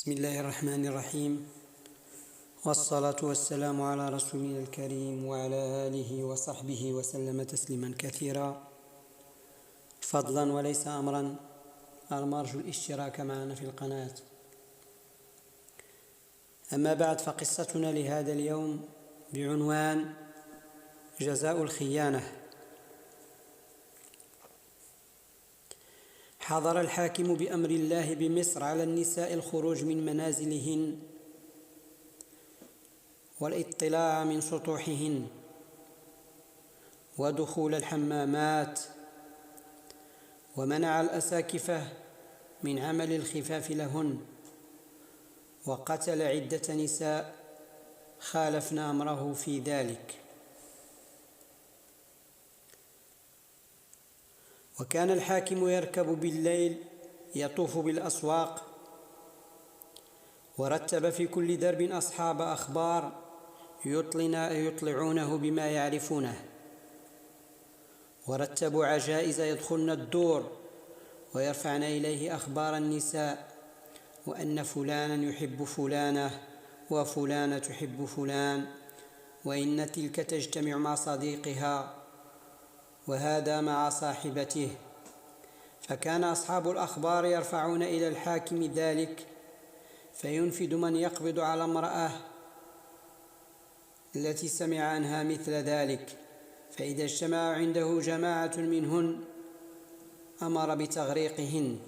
بسم الله الرحمن الرحيم، والصلاة والسلام على رسولنا الكريم وعلى آله وصحبه وسلم تسليما كثيرا. فضلا وليس أمرا، نرجو الاشتراك معنا في القناة. أما بعد، فقصتنا لهذا اليوم بعنوان جزاء الخيانة. حظر الحاكم بأمر الله بمصر على النساء الخروج من منازلهن والاطلاع من سطوحهن ودخول الحمامات، ومنع الأساكفة من عمل الخفاف لهن، وقتل عدة نساء خالفن أمره في ذلك. وكان الحاكم يركب بالليل يطوف بالأسواق، ورتب في كل درب أصحاب أخبار يطلعونه بما يعرفونه، ورتبوا عجائز يدخلن الدور ويرفعن إليه أخبار النساء، وأن فلانا يحب فلانة وفلانة تحب فلان، وإن تلك تجتمع مع صديقها وهذا مع صاحبته. فكان أصحاب الأخبار يرفعون إلى الحاكم ذلك، فينفذ من يقبض على امرأة التي سمع عنها مثل ذلك، فإذا اجتمع عنده جماعة منهن أمر بتغريقهن.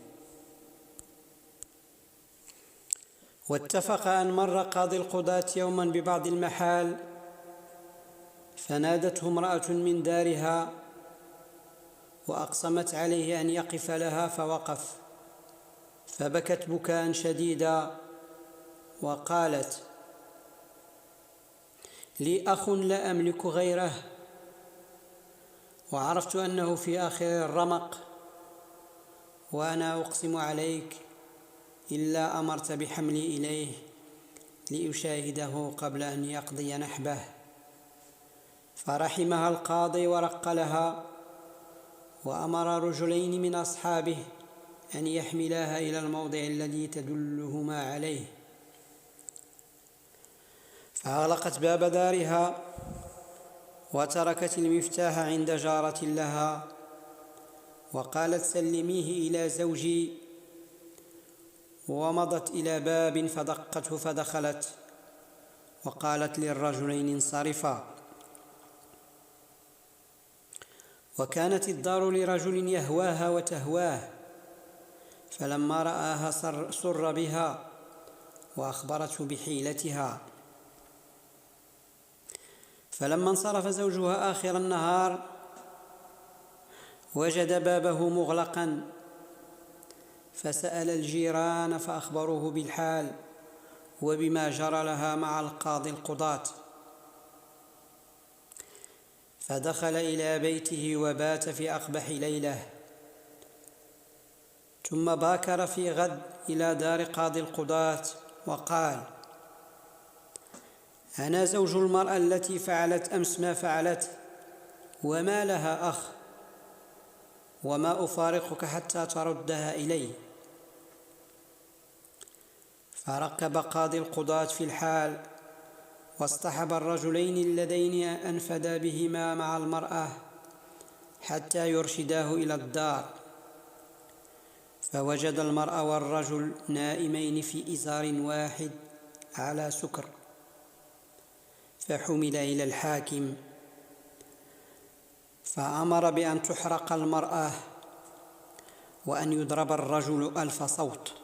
واتفق أن مر قاضي القضاة يوما ببعض المحال، فنادته امرأة من دارها وأقسمت عليه أن يقف لها، فوقف، فبكت بكاء شديدا وقالت: لي أخ لا أملك غيره، وعرفت أنه في آخر الرمق، وأنا أقسم عليك إلا أمرت بحملي إليه لأشاهده قبل أن يقضي نحبه. فرحمها القاضي ورق لها، وأمر رجلين من أصحابه أن يحملاها إلى الموضع الذي تدلهما عليه. فأغلقت باب دارها وتركت المفتاح عند جارة لها، وقالت: سلميه إلى زوجي، ومضت إلى باب فدقته فدخلت، وقالت للرجلين: انصرفا. وكانت الدار لرجل يهواها وتهواه، فلما رآها سر بها وأخبرته بحيلتها. فلما انصرف زوجها آخر النهار وجد بابه مغلقا، فسأل الجيران فأخبروه بالحال وبما جرى لها مع القاضي القضاة، فدخل إلى بيته وبات في أقبح ليلة، ثم باكر في غد إلى دار قاضي القضاة وقال: أنا زوج المرأة التي فعلت أمس ما فعلت، وما لها أخ، وما أفارقك حتى تردها إلي. فركب قاضي القضاة في الحال، واصطحب الرجلين اللذين أنفذا بهما مع المرأة حتى يرشداه إلى الدار، فوجد المرأة والرجل نائمين في إزار واحد على سكر، فحمل إلى الحاكم، فأمر بأن تحرق المرأة وأن يضرب الرجل 1000 صوت.